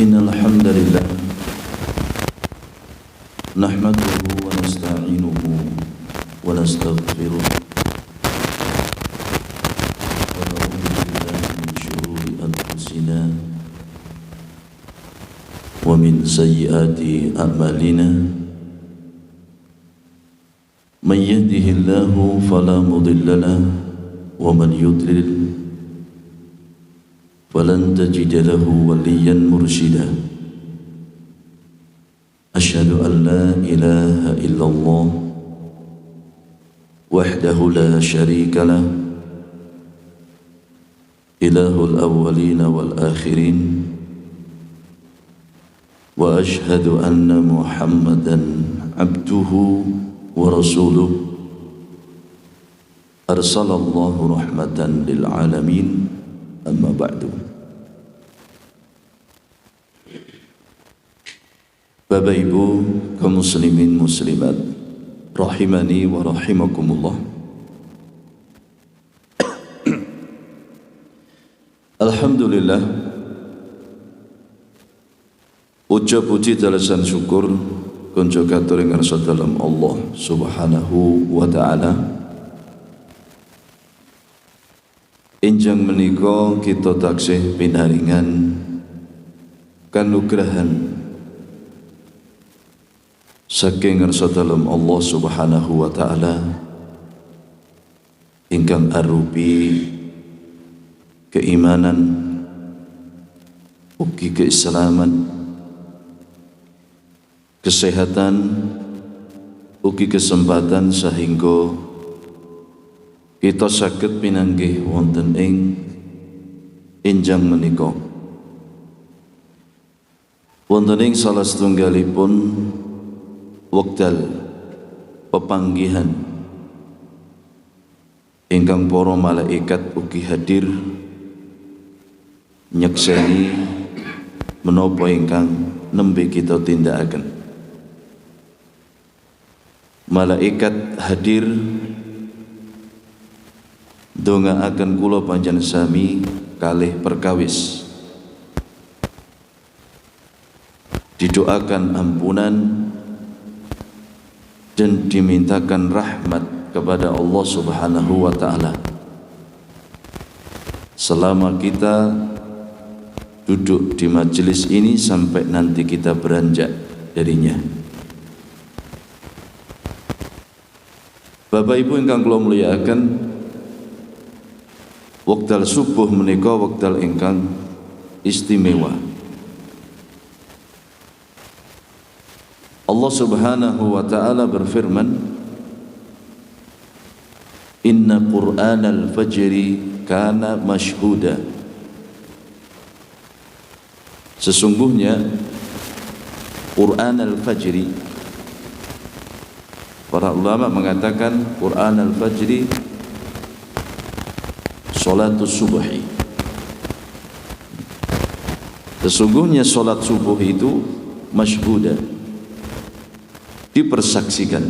إن الحمد لله نحمده ونستعينه ونستغفره ونعوذ بالله من شرور أنفسنا ومن سيئات أعمالنا من يهده الله فلا مضل له ومن يضلل فلن تجد له وليا مرشدا أشهد أن لا إله إلا الله وحده لا شريك له إله الأولين والآخرين وأشهد أن محمدا عبده ورسوله أرسل الله رحمة للعالمين أما بعد. Bapak Ibu kaum muslimin muslimat rahimani wa rahimakumullah. Alhamdulillah, ucap puji dalasan syukur konco katur ing ngarsa dalem Allah Subhanahu wa taala. Enjang menika kita taksih pinaringan kanugrahan saking ngarsa dalem Allah Subhanahu wa taala ingkang arupi keimanan ugi keislaman, kesehatan ugi kesempatan sehingga kita saged pinanggih wonten ing enjang menika wonten ing salah setunggalipun wekdal pepanggihan ingkang para malaikat ugi hadir nyekseni menapa ingkang nembe kita tindakaken. Malaikat hadir ndongaaken kula panjenengan sami kalih perkawis, didoakan ampunan dan dimintakan rahmat kepada Allah Subhanahu wa taala selama kita duduk di majelis ini sampai nanti kita beranjak darinya. Bapak Ibu ingkang kula mulyakaken, wekdal subuh menika wekdal ingkang istimewa. Allah Subhanahu wa taala berfirman, "Inna Qur'anal fajri kana mashhuda." Sesungguhnya Qur'anal fajri, para ulama mengatakan Qur'anal fajri salatus subuhi. Sesungguhnya salat subuh itu masyhuda, disaksikan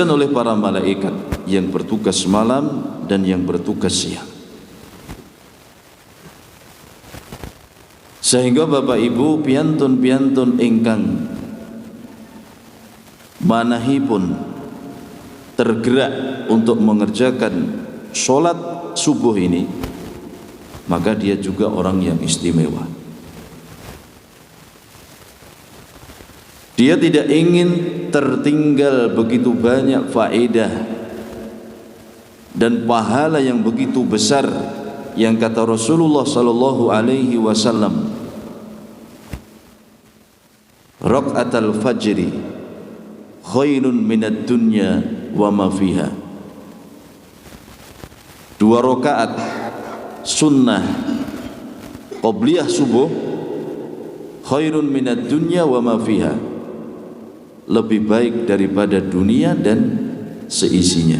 oleh para malaikat yang bertugas malam dan yang bertugas siang. Sehingga Bapak Ibu piantun-piantun ingkang manahipun tergerak untuk mengerjakan sholat subuh ini, maka dia juga orang yang istimewa. Dia tidak ingin tertinggal begitu banyak faedah dan pahala yang begitu besar yang kata Rasulullah sallallahu alaihi wasallam, raqatul fajri khairun minad dunya wa ma fiha. 2 rakaat sunnah qabliyah subuh khairun minad dunya wa ma fiha, lebih baik daripada dunia dan seisinya.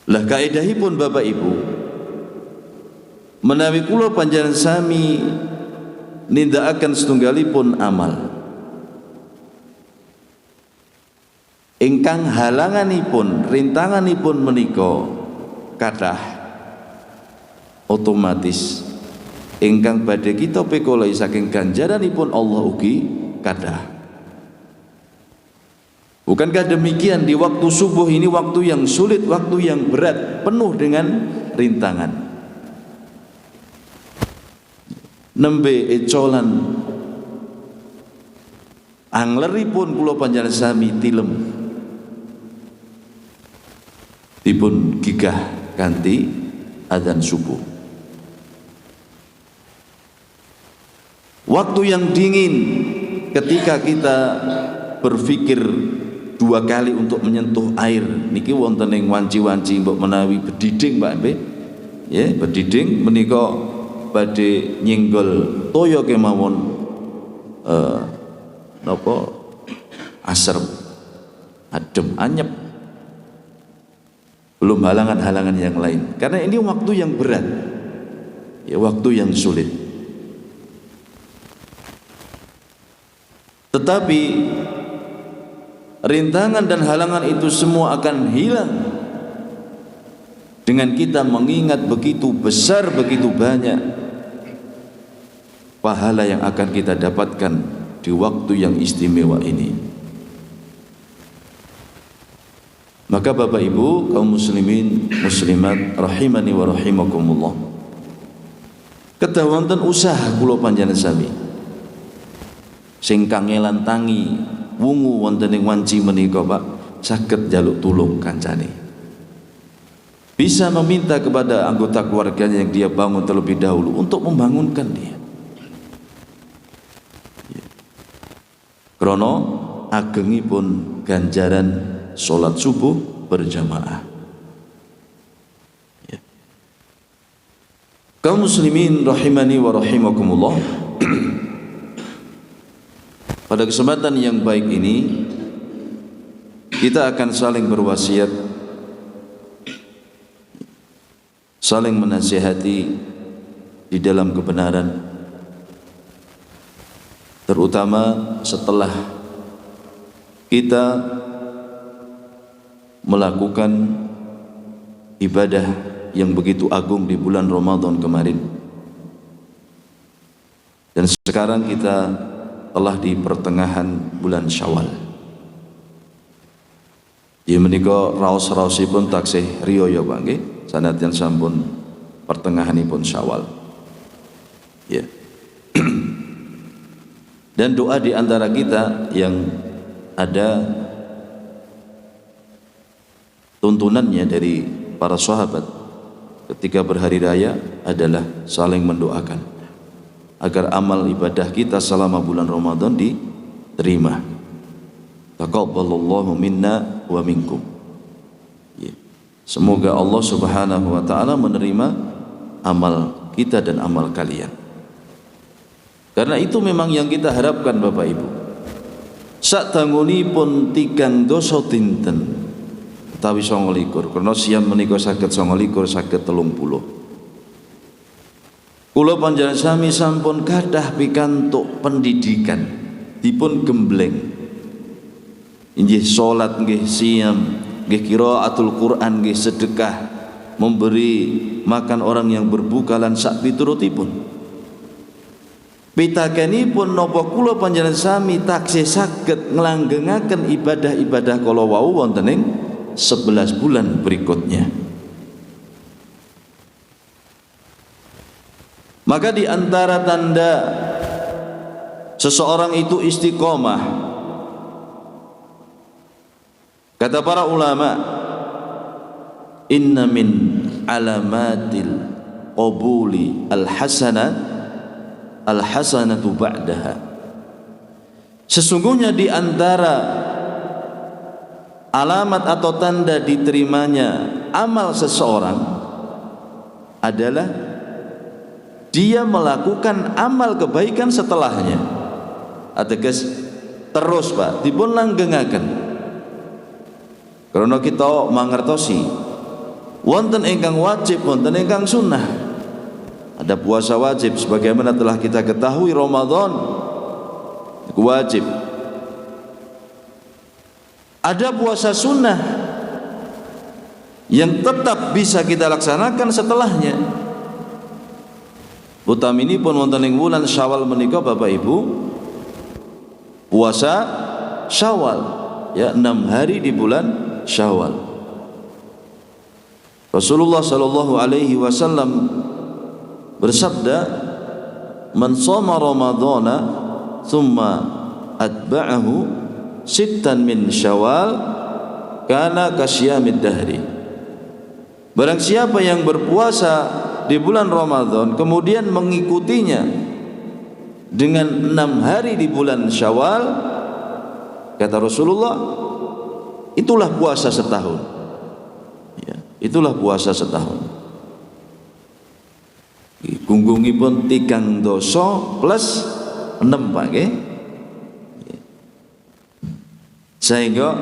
Lah kaedahipun Bapak Ibu, menawi kula panjenengan sami nindakaken setunggalipun amal ingkang halanganipun rintanganipun menika kathah, otomatis ingkang badhe kita pikolai saking ganjaranipun Allah ugi kadah. Bukankah demikian di waktu subuh ini waktu yang sulit, waktu yang berat, penuh dengan rintangan. Nembe ecolan angleripun kula panjenengan sami tilem dipun gigah kanthi adzan subuh. Waktu yang dingin ketika kita berpikir dua kali untuk menyentuh air niki wonten ing wanci-wanci mbok menawi bediding Pak nggih. Ya, bediding menika badhe nyenggol toya kemawon napa asrep adem anyep, belum halangan-halangan yang lain, karena ini waktu yang berat ya, waktu yang sulit. Tetapi rintangan dan halangan itu semua akan hilang dengan kita mengingat begitu besar, begitu banyak pahala yang akan kita dapatkan di waktu yang istimewa ini. Maka Bapak Ibu kaum muslimin muslimat rahimani wa rahimakumullah, kedah wonten usaha kula panjenengan sami sing kangelan tangi wungu wonten ing wanci menika Pak, saged njaluk tulung kancane, bisa meminta kepada anggota keluarganya yang dia bangun terlebih dahulu untuk membangunkan dia. Krono agengipun ganjaran sholat subuh berjamaah. Ya. Kaum muslimin rahimani wa rahimakumullah, pada kesempatan yang baik ini kita akan saling berwasiat, saling menasihati di dalam kebenaran, terutama setelah kita melakukan ibadah yang begitu agung di bulan Ramadan kemarin, dan sekarang kita telah di pertengahan bulan Syawal. Ya menika raos-raosipun taksih riyaya Pak nggih, sanadyan sampun pertengahanipun Syawal. Ya. Dan doa di antara kita yang ada tuntunannya dari para sahabat ketika berhari raya adalah saling mendoakan agar amal ibadah kita selama bulan Ramadan diterima. Taqabbalallahu minna wa minkum. Ya. Semoga Allah Subhanahu wa taala menerima amal kita dan amal kalian. Karena itu memang yang kita harapkan Bapak Ibu. Sadangunipun 3 dosa dinten utawi 29, karena siam menika saged 29 saged 30. Kula panjenengan sami sampun kathah pikantuk pendidikan, dipun gembleng. Inggih salat, nggih siam, nggih qiraatul Quran, nggih sedekah, memberi makan orang yang berbuka lan sak piturutipun. Pitakenipun napa kula panjenengan sami taksih saged nglanggengaken ibadah-ibadah kala wau wonten ing 11 bulan berikutnya. Maka di antara tanda seseorang itu istiqomah, kata para ulama, inna min alamatil qabuli al-hasanatu ba'daha. Sesungguhnya di antara alamat atau tanda diterimanya amal seseorang adalah dia melakukan amal kebaikan setelahnya. Ateges terus Pak dipun langgengaken. Karena kita mangertosi wonten ingkang wajib, wonten ingkang sunnah. Ada puasa wajib sebagaimana telah kita ketahui Ramadan wajib. Ada puasa sunnah yang tetap bisa kita laksanakan setelahnya. utaminipun wonten ing wulan Syawal menika Bapak Ibu puasa Syawal, ya 6 hari di bulan Syawal. Rasulullah sallallahu alaihi wasallam bersabda, "Man shoma Ramadhana thumma atba'ahu sittan min Syawal kana kasyamid dahri." Barang siapa yang berpuasa di bulan Ramadan kemudian mengikutinya dengan 6 hari di bulan Syawal, kata Rasulullah, itulah puasa setahun. Ya, itulah puasa setahun. Gunggungipun 3 doso plus 6 Pak nggih. Sehingga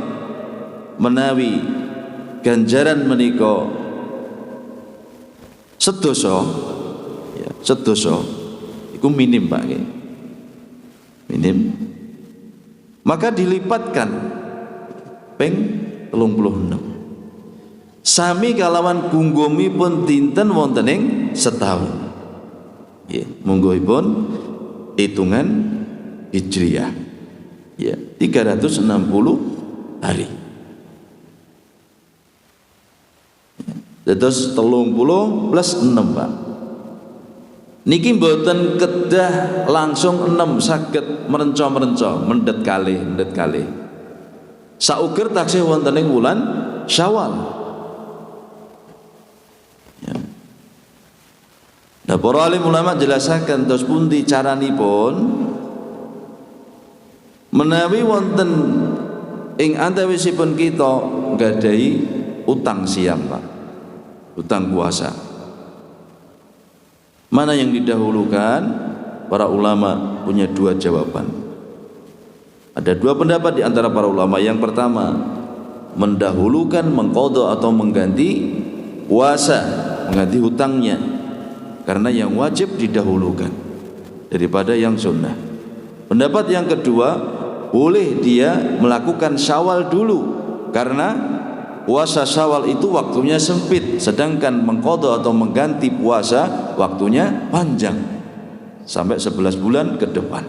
menawi ganjaran menika sedoso, ya, sedoso iku minim Pak nggih. Minim. Maka dilipatkan ping 36. Sami kalawan gunggungipun dinten wonten ing setahun. Ya, monggoipun hitungan Hijriah. Ya, 360 hari. Terus 30 plus 6 Pak. Niki mboten kedah langsung 6 saged merenca-merenca, mendhet kalih. Sauger taksih wonten ing wulan Syawal. Ya. Nah, para alim ulama jelasaken terus pundi caranipun menawi wonten ing antawisipun kita nggadahi utang siam Pak, utang puasa. Mana yang didahulukan? Para ulama punya 2 jawaban. Ada 2 pendapat di antara para ulama. Yang pertama, mendahulukan mengqadha atau mengganti puasa, mengganti hutangnya, karena yang wajib didahulukan daripada yang sunnah. Pendapat yang kedua, boleh dia melakukan Syawal dulu, karena puasa Syawal itu waktunya sempit, sedangkan mengqadha atau mengganti puasa waktunya panjang sampai 11 bulan ke depan.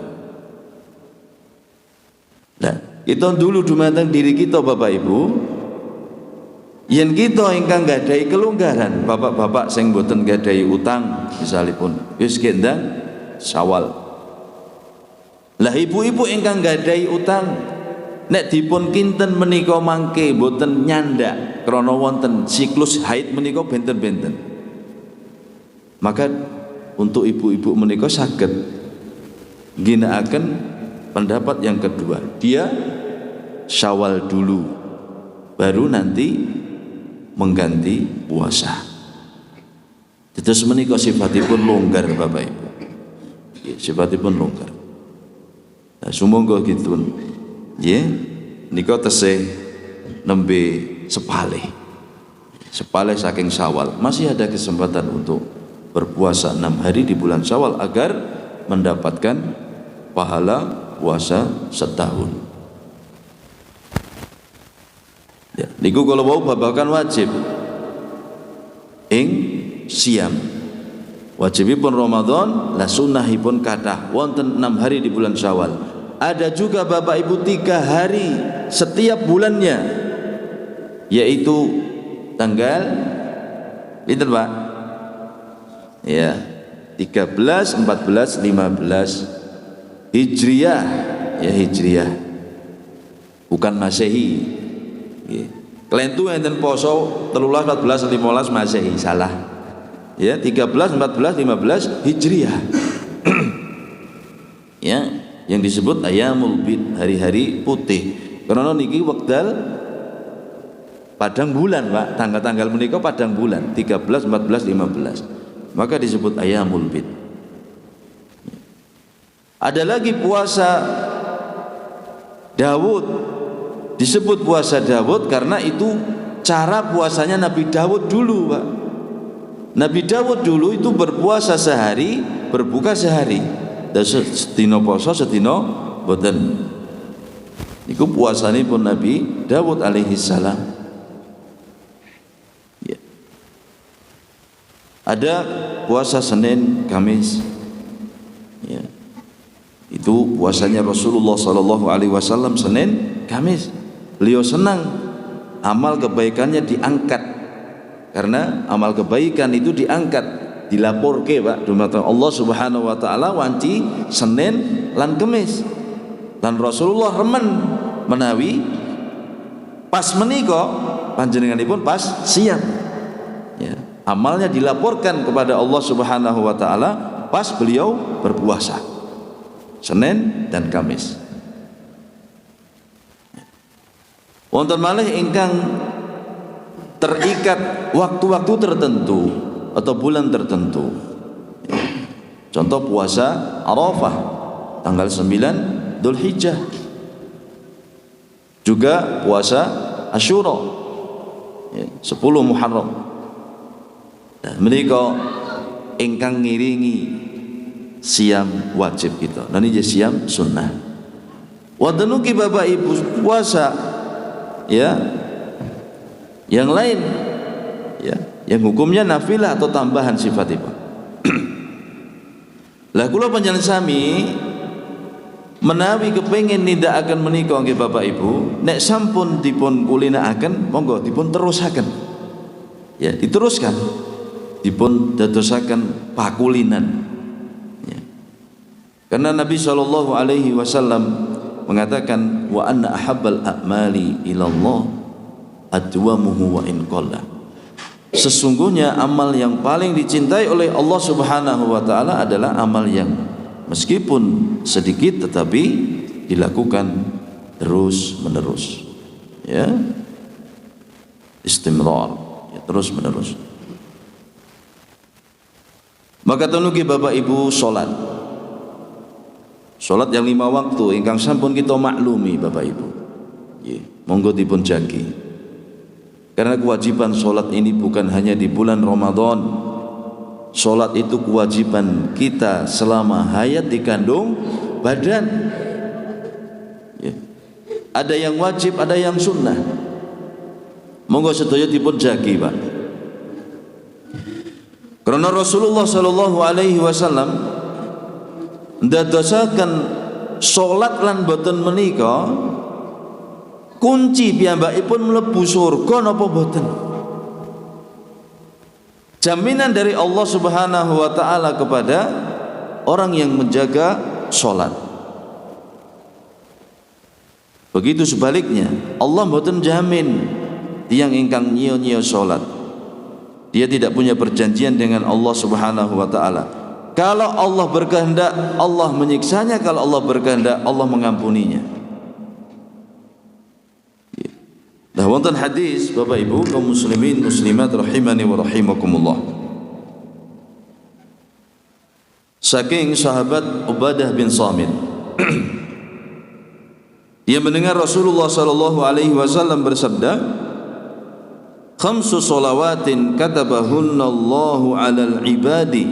Nah, kita dulu dumateng diri kita Bapak Ibu, yen kita ingkang gadahi kelonggaran, bapak-bapak sing boten gadahi utang misalipun wis gendang Syawal. Lah ibu-ibu ingkang gadahi utang, nek dipun kinten menika mangke boten nyandak krana wonten siklus haid menika benten-benten. Maka untuk ibu-ibu menika saged ginakaken pendapat yang kedua. Dia Syawal dulu baru nanti mengganti puasa. Terus menika sifatipun longgar Bapak Ibu. Sifatipun longgar. Nah, sumangga gitu. Ya, nika tesih nembe sepale saking Syawal. Masih ada kesempatan untuk berpuasa 6 hari di bulan Syawal agar mendapatkan pahala puasa setahun. Ya, niku kalau mau babakan wajib ing siam. Wajibipun Ramadan, la sunnahipun kathah wonten 6 hari di bulan Syawal. Ada juga Bapak Ibu 3 hari setiap bulannya, yaitu tanggal pinten Pak? Ya, 13, 14, 15 Hijriah, ya Hijriah, bukan Masehi. Ya. Kelentu enten poso 13, 14, 15 Masehi, salah. Ya, 13, 14, 15 Hijriah. Ya, yang disebut ayamul bid, hari-hari putih. Karena niki wekdal padang bulan, Pak. Tanggal-tanggal menika padang bulan, 13, 14, 15. Maka disebut ayamul bid. Ada lagi puasa Daud. Disebut puasa Daud karena itu cara puasanya Nabi Daud dulu, Pak. Nabi Daud dulu itu berpuasa sehari, berbuka sehari. Dan sedina poso, sedina boten. Iku puasanipun Nabi Daud alaihi salam. Ya. Ada puasa Senin, Kamis. Ya. Itu puasanya Rasulullah sallallahu alaihi wasallam Senin, Kamis. Beliau senang amal kebaikannya diangkat. Karena amal kebaikan itu diangkat, dilaporke Pak dumateng Allah Subhanahu wa taala wanci Senin lan Kamis. Lan Rasulullah remen menawi pas menika panjenenganipun pas siap. Ya, amalnya dilaporkan kepada Allah Subhanahu wa taala pas beliau berpuasa Senin dan Kamis. Wonten malih ingkang terikat waktu-waktu tertentu atau bulan tertentu. Contoh puasa Arafah tanggal 9 Dzulhijjah. Juga puasa Asyura 10 Muharram. Dan menika ingkang ngiringi siam wajib kita. Dan ini siam sunnah. Wonten ugi Bapak Ibu puasa ya yang lain ya, yang hukumnya nafilah atau tambahan sifatipun. Lah kula panjenengan sami menawi kepengin nindakaken menika nggih Bapak Ibu, nek sampun dipun kulinakaken monggo dipun terusaken. Ya, diteruskan. Dipun dadosaken pakulinan. Ya. Karena Nabi sallallahu alaihi wasallam mengatakan wa anna ahabbal a'mali ilallah adwamuhu wa in qalla. Sesungguhnya amal yang paling dicintai oleh Allah Subhanahu wa taala adalah amal yang meskipun sedikit tetapi dilakukan terus menerus. Ya. Istimrar, ya, terus menerus. Maka tenugi Bapak Ibu salat. Salat yang 5 waktu ingkang sampun kita maklumi Bapak Ibu. Nggih, monggo dipun jagi. Karena kewajiban salat ini bukan hanya di bulan Ramadan. Salat itu kewajiban kita selama hayat di kandung badan. Ya. Ada yang wajib, ada yang sunnah. Monggo sedaya dipun jagi, Pak. Karena Rasulullah sallallahu alaihi wasallam ndadosaken salat lan boten menika kunci piyambakipun mlebu surga napa boten. Jaminan dari Allah Subhanahu wa taala kepada orang yang menjaga salat. Begitu sebaliknya, Allah mboten jamin tiyang ingkang nyiya-nyiya salat. Dia tidak punya perjanjian dengan Allah Subhanahu wa taala. Kalau Allah berkehendak, Allah menyiksanya. Kalau Allah berkehendak, Allah mengampuninya. Nah, wonten hadis Bapak Ibu kaum muslimin muslimat rahimani wa rahimakumullah. Saking sahabat Ubadah bin Samit. Dia mendengar Rasulullah sallallahu alaihi wasallam bersabda, khamsu salawatin katabahunna Allahu 'alal ibadi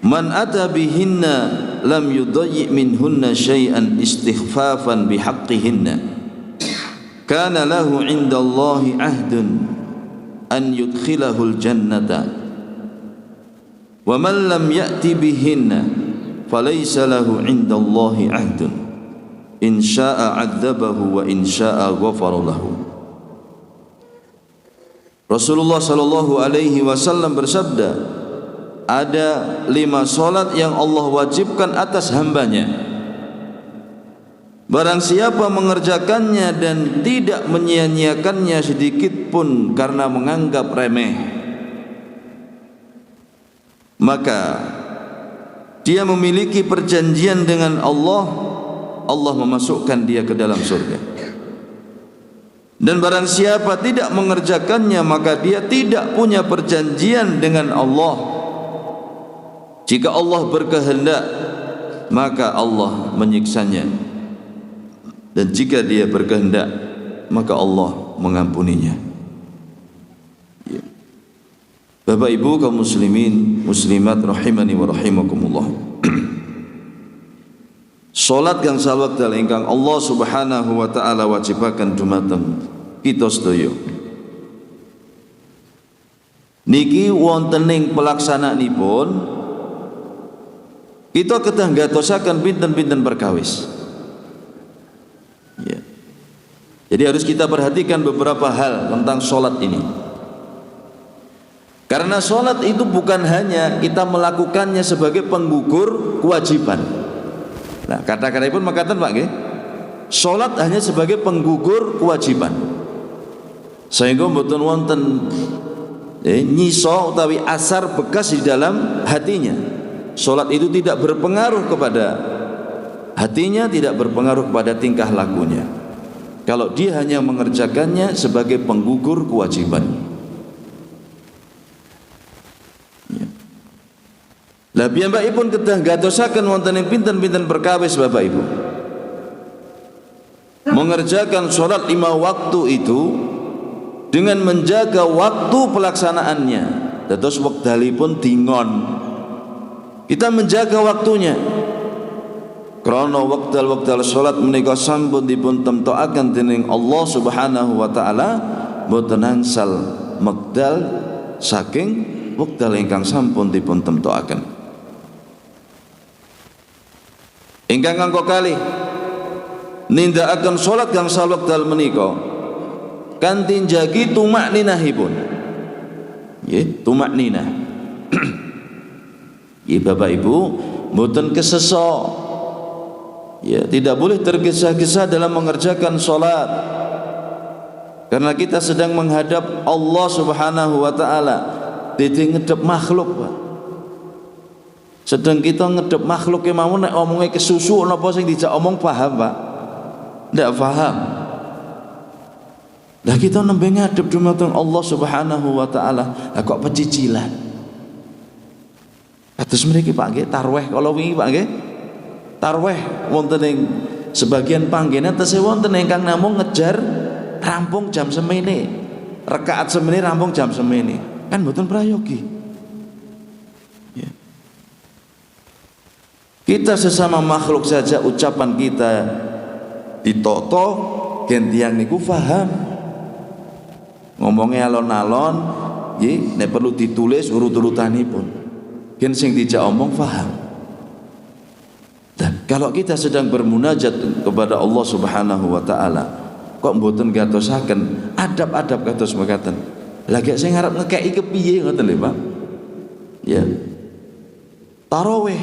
man ata bihinna lam yudayyi minhunna syai'an istighfafan bihaqqihinna kana lahu 'indallahi 'ahdun an yudkhilahul jannata wa man lam ya'ti bihinna falaysa lahu 'indallahi 'ahdun in syaa'a 'adzabahu wa in syaa'a ghafara lahu. Rasulullah sallallahu alaihi wasallam bersabda, ada 5 salat yang Allah wajibkan atas hambanya. Barang siapa mengerjakannya dan tidak menyia-nyiakannya sedikit pun karena menganggap remeh, maka dia memiliki perjanjian dengan Allah, Allah memasukkan dia ke dalam surga. Dan barang siapa tidak mengerjakannya, maka dia tidak punya perjanjian dengan Allah. Jika Allah berkehendak, maka Allah menyiksanya. Dan jika dia berkehendak, maka Allah mengampuninya. Ya. Bapak Ibu kaum muslimin muslimat rahimani wa rahimakumullah. Salat kang salwekdal ingkang Allah Subhanahu wa taala wajibaken dumateng kita sedaya. niki wontening pelaksanaanipun kita kedah gatosaken pinten-pinten perkawis. Ya. Jadi harus kita perhatikan beberapa hal tentang sholat ini. Karena sholat itu bukan hanya kita melakukannya sebagai penggugur kewajiban. Nah, kata-kata pun makatan Pak nggih. Sholat hanya sebagai penggugur kewajiban. Sehingga mboten wonten nyiso utawi asar bekas di dalam hatinya. Sholat itu tidak berpengaruh kepada hatinya, tidak berpengaruh kepada tingkah lakunya. Kalau dia hanya mengerjakannya sebagai penggugur kewajiban. Lah piyambakipun kedah gatosaken wonten ing pinten-pinten perkawis Bapak Ibu. Mengerjakan sholat 5 waktu itu dengan menjaga waktu pelaksanaannya. Dados wekdalipun dingon. Kita menjaga waktunya. Krana wekdal-wekdal sholat menika sampun dipun temtokaken dening Allah Subhanahu wa taala boten angsal wekdal saking wekdal ingkang sampun dipun temtokaken. Ingkang kanggo kalih nindakaken salat gangsal wekdal menika kanthi njagi tumakninahipun. Nggih, tumakninah. Nggih Bapak Ibu, mboten kesesa. Ya, tidak boleh tergesa-gesa dalam mengerjakan salat. Karena kita sedang menghadap Allah Subhanahu wa taala. Dadi ngedep makhluk, Pak. Sedang kita ngedep makhluk yang mau nek omongnya kesusu napa sing dijak omong paham Pak? Ndak paham. Lah kita nembe ngadep dumateng Allah Subhanahu wa taala, lah kok pecicilan. Kados mriki Pak nggih tarweh kala wingi Pak nggih. Tarweh wonten ing sebagian panggenan tesih wonten ingkang namung ngejar rampung jam semene. Rakaat semene rampung jam semene. Kan mboten prayogi. Kita sesama makhluk saja ucapan kita ditoto gentiang niku paham. Ngomongnya alon-alon, nggih, nek perlu ditulis urut-urutanipun. Gen sing dijak omong paham. Dan kalau kita sedang bermunajat kepada Allah Subhanahu wa taala, kok mboten gatosaken adab-adab kados mekaten. Lagi sing ngarep ngekeki kepiye ngoten lho, Pak? Ya. Tarawih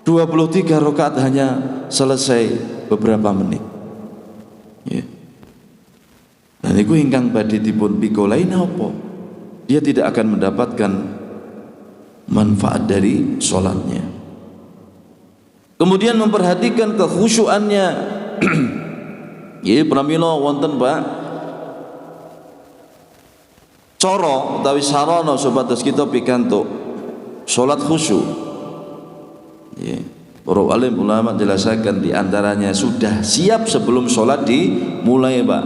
23 rakaat hanya selesai beberapa menit. Ya. Dan itu ingkang badhe dipun pikolai napa? Dia tidak akan mendapatkan manfaat dari sholatnya. Kemudian memperhatikan kekhusyuannya. Ya, pramila wonten Pak cara utawi sarana supados kita pikantuk salat khusyuk. Ya, para alim ulama jelaskan di antaranya sudah siap sebelum sholat dimulai Pak.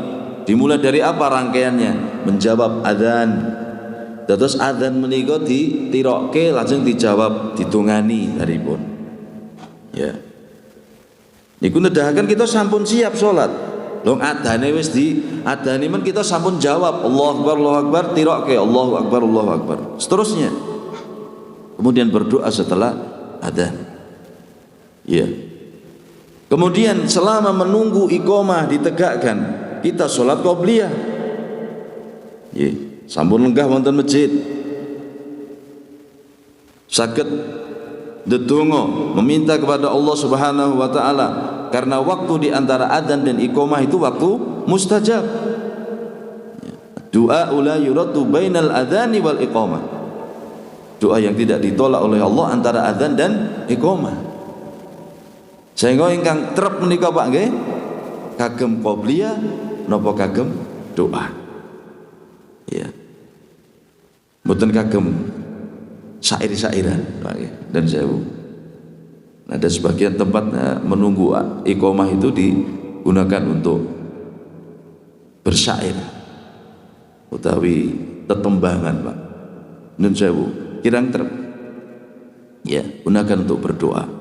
Dimulai dari apa rangkaiannya? Menjawab adzan. Terus adzan menika ditirokke langsung dijawab ditungani daripun. Ya. Niku nedahaken kita sampun siap sholat. Long adzane wis adzane men kita sampun jawab Allahu Akbar tirokke Allahu Akbar. Seterusnya. Kemudian berdoa setelah adzan. Ya. Kemudian selama menunggu iqamah ditegakkan, kita sholat qobliyah. Ya, sampun lenggah wonten masjid. Saged ndedonga meminta kepada Allah Subhanahu wa taala karena waktu di antara adzan dan iqamah itu waktu mustajab. Ya. Doa la yuraddu bainal adzani wal iqamah. Doa yang tidak ditolak oleh Allah antara adzan dan iqamah. Sehingga ingkang trep menika Pak nggih kagem qobliyah napa kagem doa. Ya. Mboten kagem syair-syairan Pak nggih dan sewu. Ada sebagian tempat menunggu iqamah itu digunakan untuk bersyair utawi tetembangan Pak. Nun sewu kirang trep. Ya, gunakan untuk berdoa.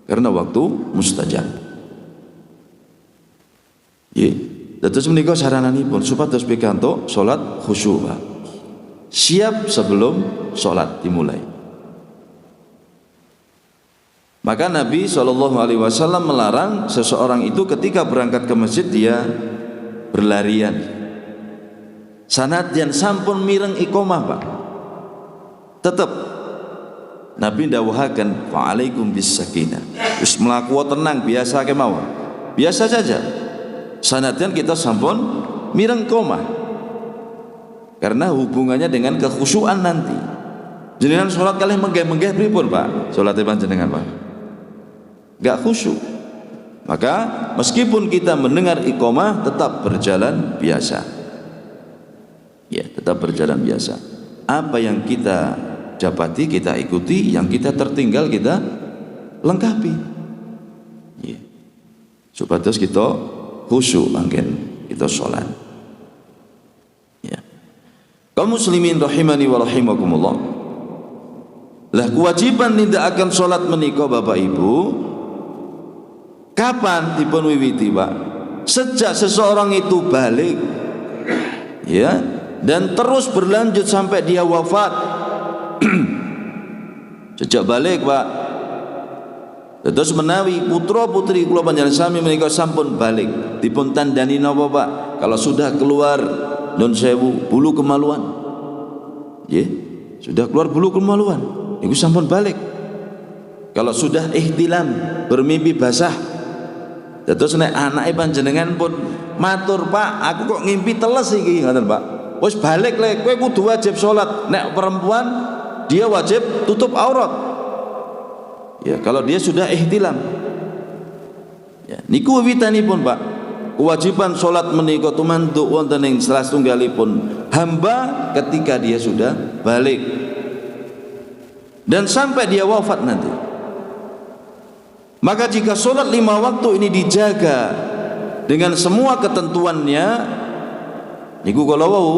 Karena waktu mustajab. Ya, dados menika sarananipun supados pikantuk salat khusyuk, Pak. siap sebelum sholat dimulai. Maka Nabi SAW melarang seseorang itu ketika berangkat ke masjid dia berlarian. Sanadyan sampun mireng iqomah Pak, tetap Nabi ndawuhaken fa'alaikum bis sakinah. Wis mlaku tenang biasa kemawon. Biasa saja. Sanadyan kita sampun mireng iqomah. Karena hubungannya dengan kekhusyuan nanti. Jenengan salat kalih menggeh-menggeh pripun Pak? Salate panjenengan Pak? Enggak khusyuk. Maka meskipun kita mendengar iqomah tetap berjalan biasa. Ya, tetap berjalan biasa. Apa yang kita dapati kita ikuti, yang kita tertinggal kita lengkapi. Ya. Supados kita khusyuk mangken kita salat. Ya. Kaum muslimin rahimani wa rahimakumullah. Lah kewajiban nindakaken salat menika Bapak Ibu kapan dipun wiwiti Pak? Sejak seseorang itu balik, ya, dan terus berlanjut sampai dia wafat. Sejak balik Pak, terus menawi putra putri kula panjenengan sami menika sampun balik, dipun tandani napa Pak? Kalau sudah keluar nun sewu bulu kemaluan, ya, sudah keluar bulu kemaluan, niku sampun balik. Kalau sudah ihtilam bermimpi basah, terus nek anake panjenengan pun matur Pak, aku kok ngimpi teles iki ngoten Pak. Wis balik le, kowe kudu wajib salat. Nek perempuan dia wajib tutup aurat. Ya, kalau dia sudah ihtilam. Ya, niku wiwitanipun Pak. Kewajiban salat menika tumantuk wonten ing salah setunggalipun hamba ketika dia sudah balik. Dan sampai dia wafat nanti. Maka jika sholat 5 waktu ini dijaga dengan semua ketentuannya, niku kala wau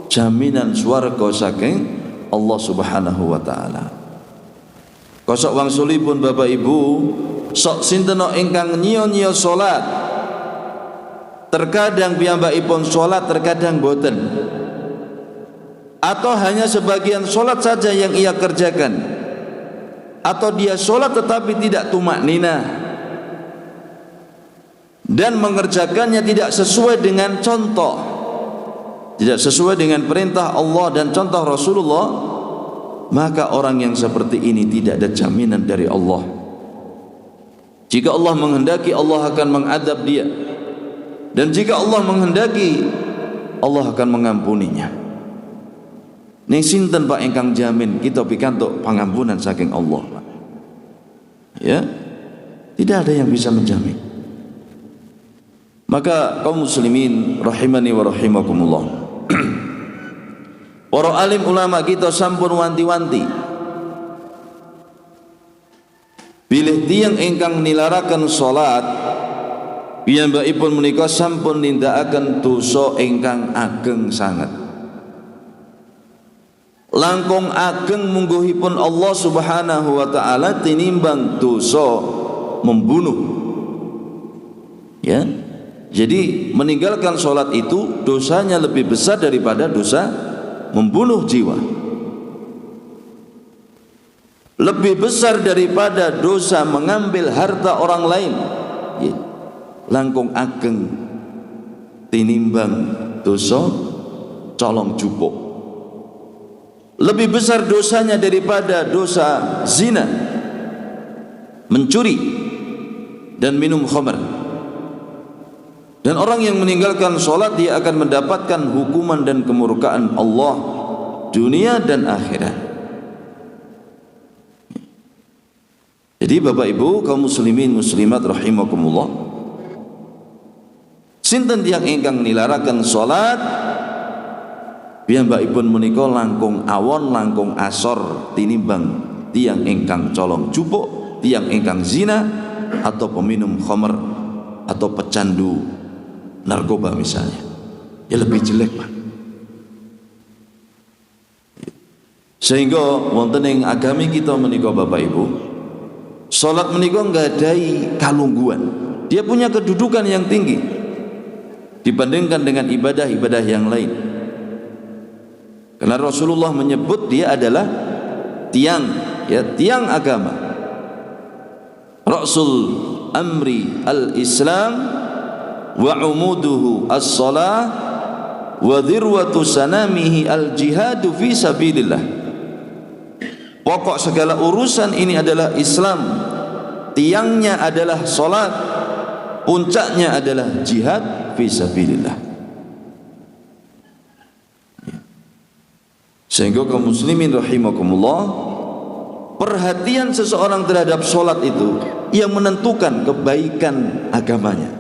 jaminan swarga saking Allah Subhanahu wa taala. Kosok wangsulipun Bapak Ibu, sok sinten ingkang nyiya-nyiya salat. Terkadang piyambakipun salat, terkadang boten. Atau hanya sebagian salat saja yang ia kerjakan. Atau dia sholat tetapi tidak tumakninah dan mengerjakannya tidak sesuai dengan contoh, tidak sesuai dengan perintah Allah dan contoh Rasulullah, maka orang yang seperti ini tidak ada jaminan dari Allah. Jika Allah menghendaki, Allah akan mengadab dia, dan jika Allah menghendaki, Allah akan mengampuninya. Ning sinten Pak ingkang jamin kita pikantuk pangampunan saking Allah Pak? Ya, tidak ada yang bisa menjamin. Maka kaum muslimin rahimani wa rahimakumullah, para alim ulama kita sampun wanti-wanti bilih tiyang ingkang nilaraken salat piyambakipun menika sampun nindakaken dosa ingkang ageng sanget. Langkung ageng mungguhipun Allah Subhanahu wa taala tinimbang dosa membunuh. Ya. Jadi meninggalkan sholat itu dosanya lebih besar daripada dosa membunuh jiwa. Lebih besar daripada dosa mengambil harta orang lain. Ya. Langkung ageng tinimbang dosa colong jupuk. Lebih besar dosanya daripada dosa zina, mencuri, dan minum khamr. Dan orang yang meninggalkan sholat dia akan mendapatkan hukuman dan kemurkaan Allah dunia dan akhirat. Jadi Bapak Ibu kaum muslimin muslimat rahimakumullah, sinten tiyang ingkang nilaraken sholat piyambakipun menika langkung awon langkung asor tinimbang tiyang ingkang colong jupuk, tiyang ingkang zina, atau peminum khamr, atau pecandu narkoba misalnya. Ya lebih jelek Pak. Sehingga wonten ing agami kita menika Bapak Ibu, salat menika nggadhahi kalungguhan. Dia punya kedudukan yang tinggi dibandingkan dengan ibadah-ibadah yang lain. Karena Rasulullah menyebut dia adalah tiang, ya, tiang agama. Rasul amri al-Islam wa umuduhu as-salah wa dhirwatu sanamihi al-jihadu fi sabilillah. Pokok segala urusan ini adalah Islam, tiangnya adalah salat, puncaknya adalah jihad fi sabilillah. Sehingga kaum muslimin rahimakumullah, perhatian seseorang terhadap salat itu yang menentukan kebaikan agamanya.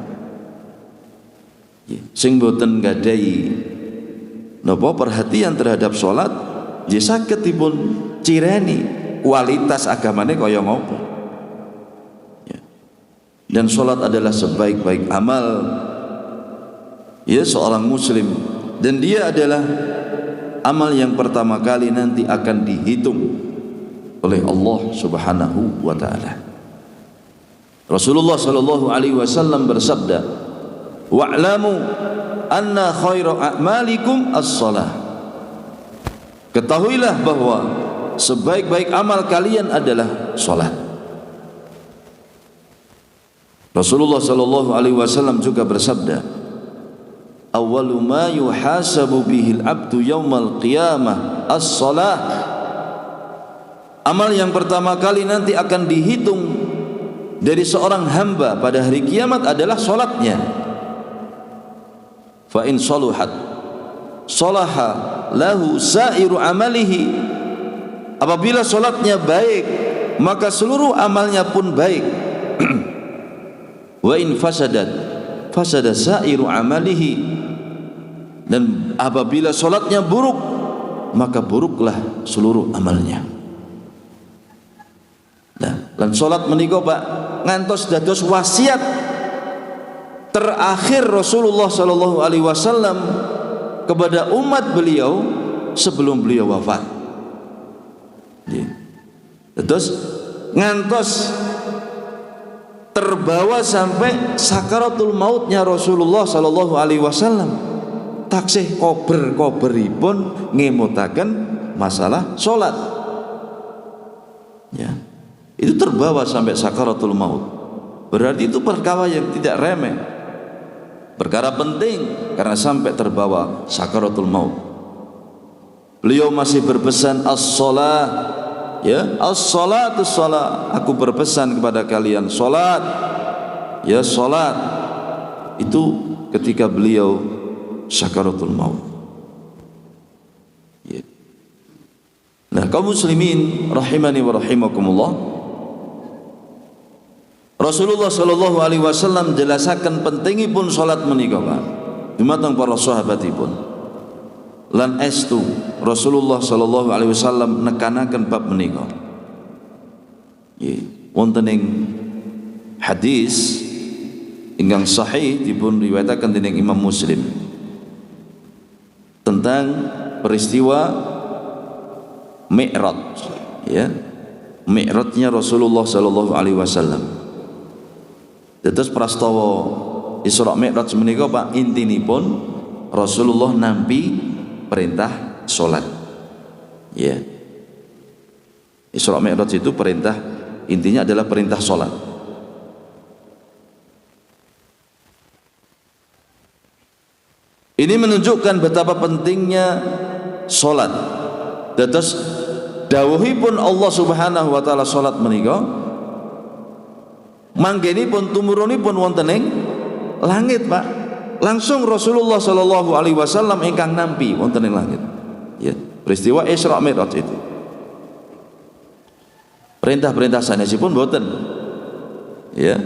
Sing boten gadai napa perhatian terhadap salat, ya saged dipun cireni kualitas agamane kaya ngopo. Dan salat adalah sebaik-baik amal ya seorang muslim, dan dia adalah amal yang pertama kali nanti akan dihitung oleh Allah Subhanahu wa taala. Rasulullah sallallahu alaihi wasallam bersabda, "Wa'lamu anna khairu a'malikum as-shalah." Ketahuilah bahwa sebaik-baik amal kalian adalah salat. Rasulullah sallallahu alaihi wasallam juga bersabda, "Awwalu ma yuhasabu bihil abdu yaumal qiyamah as-shalah." Amal yang pertama kali nanti akan dihitung dari seorang hamba pada hari kiamat adalah salatnya. Fa in saluhat salaha lahu sa'iru amalihi. Apabila salatnya baik, maka seluruh amalnya pun baik. Wa in fasadat fasada sa'iru amalihi. Dan apabila salatnya buruk, maka buruklah seluruh amalnya. Nah, lan salat menika Pak ngantos dados wasiat terakhir Rasulullah sallallahu alaihi wasallam kepada umat beliau sebelum beliau wafat. Terus ngantos terbawa sampai sakaratul mautnya Rasulullah sallallahu alaihi wasallam, taksih kober-koberipun ngemutaken masalah salat. Ya. Itu terbawa sampai sakaratul maut. Berarti itu perkara yang tidak remeh, perkara penting, karena sampai terbawa sakaratul maut. Beliau masih berpesan as-shalah, ya, as-salatu shalah. Aku berpesan kepada kalian salat, ya, salat. Itu ketika beliau sakaratul maut. Ya. Nah, kaum muslimin rahimani wa rahimakumullah, Rasulullah sallallahu alaihi wasallam jelasaken pentingipun salat menika Pak dumateng para sahabatipun. Lan estu Rasulullah sallallahu alaihi wasallam nekanaken bab menika. Nggih, wonten ing hadis ingkang sahih dipun riwayataken dening Imam Muslim tentang peristiwa Mi'raj, ya. Mi'rajnya Rasulullah sallallahu alaihi wasallam. Terus prastawa Isra Mi'raj menika Pak intinipun Rasulullah nampi perintah salat. Ya. Isra Mi'raj itu perintah, intinya adalah perintah salat. Ini menunjukkan betapa pentingnya salat. Terus dawuhipun Allah Subhanahu wa taala salat menika manggenipun tumurunipun wonten ing langit Pak. Langsung Rasulullah sallallahu alaihi wasallam ingkang nampi wonten ing langit. Ya, peristiwa Isra Mi'raj itu. Perintah-perintah sanesipun boten. Ya.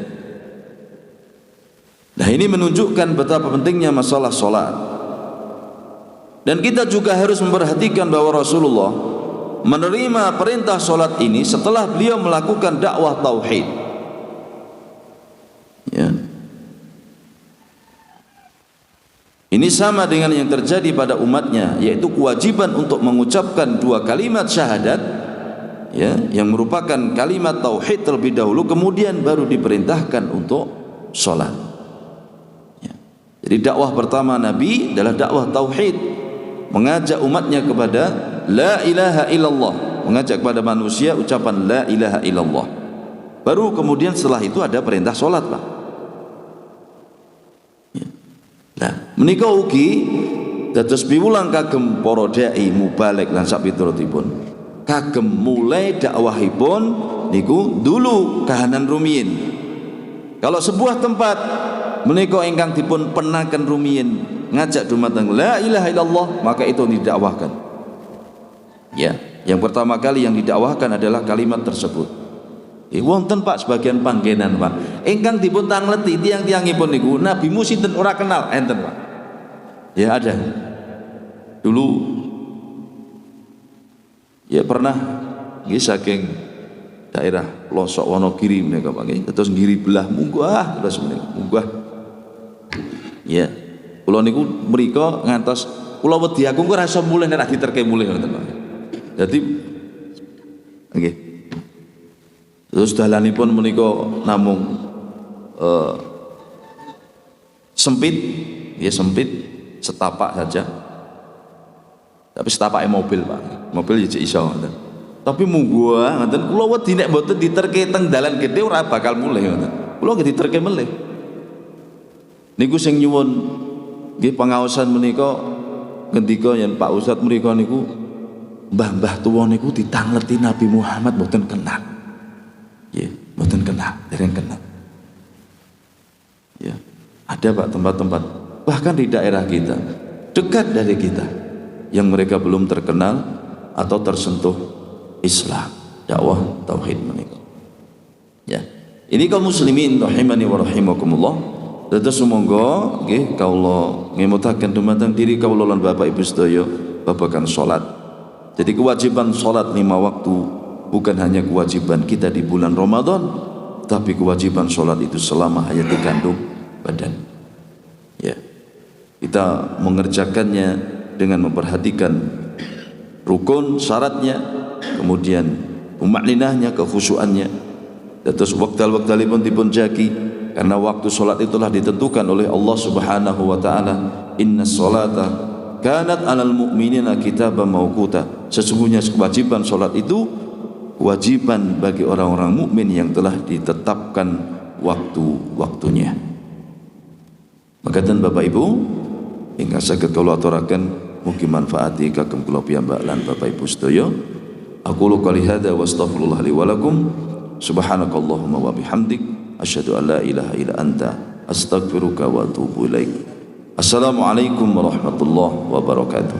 Nah, ini menunjukkan betapa pentingnya masalah salat. Dan kita juga harus memperhatikan bahwa Rasulullah menerima perintah salat ini setelah beliau melakukan dakwah tauhid. Ya. Ini sama dengan yang terjadi pada umatnya, yaitu kewajiban untuk mengucapkan dua kalimat syahadat, ya, yang merupakan kalimat tauhid terlebih dahulu, kemudian baru diperintahkan untuk sholat. Ya. Jadi dakwah pertama Nabi adalah dakwah tauhid, mengajak umatnya kepada la ilaha illallah, mengajak kepada manusia ucapan la ilaha illallah. Baru kemudian setelah itu ada perintah salat, Pak. Ya. Nah, menika ugi dados piwulang kagem para dai mubalig lan sapiturutipun. Kagem mulai dakwahipun niku dulu kahanan rumiyin. Kalau sebuah tempat menika ingkang dipun penaken rumiyin ngajak dumateng la ilaha illallah, maka itu didakwahkan. Ya, yang pertama kali yang didakwahkan adalah kalimat tersebut. Wonten Pak sebagian panggenan Pak ingkang dipun tangleti tiang-tiangipun niku Nabi sinten ora kenal, enten Pak. Ya ada. Dulu ya pernah nggih saking daerah Losok Wonogiri menika Pak nggih, terus ngiri belah munggah terus menika munggah. Ya. Kula niku mriko ngantos kula wedi aku ora iso mulih nek diterke mulih ngoten Pak. Dadi nggih. Terus dalanipun menika namung sempit, ya sempit setapak saja. Tapi setapake mobil, Pak. Mobil ya iso ngoten. Tapi munggah ngoten kula wedi nek mboten diterke teng dalan gedhe ora bakal mulih ngoten. Kula nggih diterke melih. Niku sing nyuwun nggih pangaosan menika ngendika yen Pak Ustadz mriko niku mbah-mbah tuwa niku ditangleti Nabi Muhammad mboten kenal. Ya, mboten kenal, dereng kenal. Ya, ada Pak tempat-tempat bahkan di daerah kita, dekat dari kita yang mereka belum terkenal atau tersentuh Islam, dakwah tauhid menika. Ya. Ini kaum muslimin rahimani wa rahimakumullah. Dados sumangga nggih kawula ngemutaken dumateng diri kawula lan Bapak Ibu sedaya babagan salat. Jadi kewajiban salat 5 waktu bukan hanya kewajiban kita di bulan Ramadan, tapi kewajiban sholat itu selama hayat dikandung badan. Ya, kita mengerjakannya dengan memperhatikan rukun syaratnya, kemudian umakninahnya, kekhusyuannya. Terus waktu-waktu dipun jagi, karena waktu sholat itulah ditentukan oleh Allah Subhanahu Wa Taala. Inna sholata kanat alal mu'minina kitaban mauquta. Sesungguhnya kewajiban sholat itu kewajiban bagi orang-orang mukmin yang telah ditetapkan waktu-waktunya. Makaten Bapak Ibu ingkang saged kula aturaken mugi manfaati kagem kula piyambak lan Bapak Ibu sedaya. Aqulu qouli hadza wa astaghfirullah li wa lakum. Subhanakallahumma wa bihamdik asyhadu an la ilaha illa anta astaghfiruka wa atubu ilaik. Assalamualaikum warahmatullahi wabarakatuh.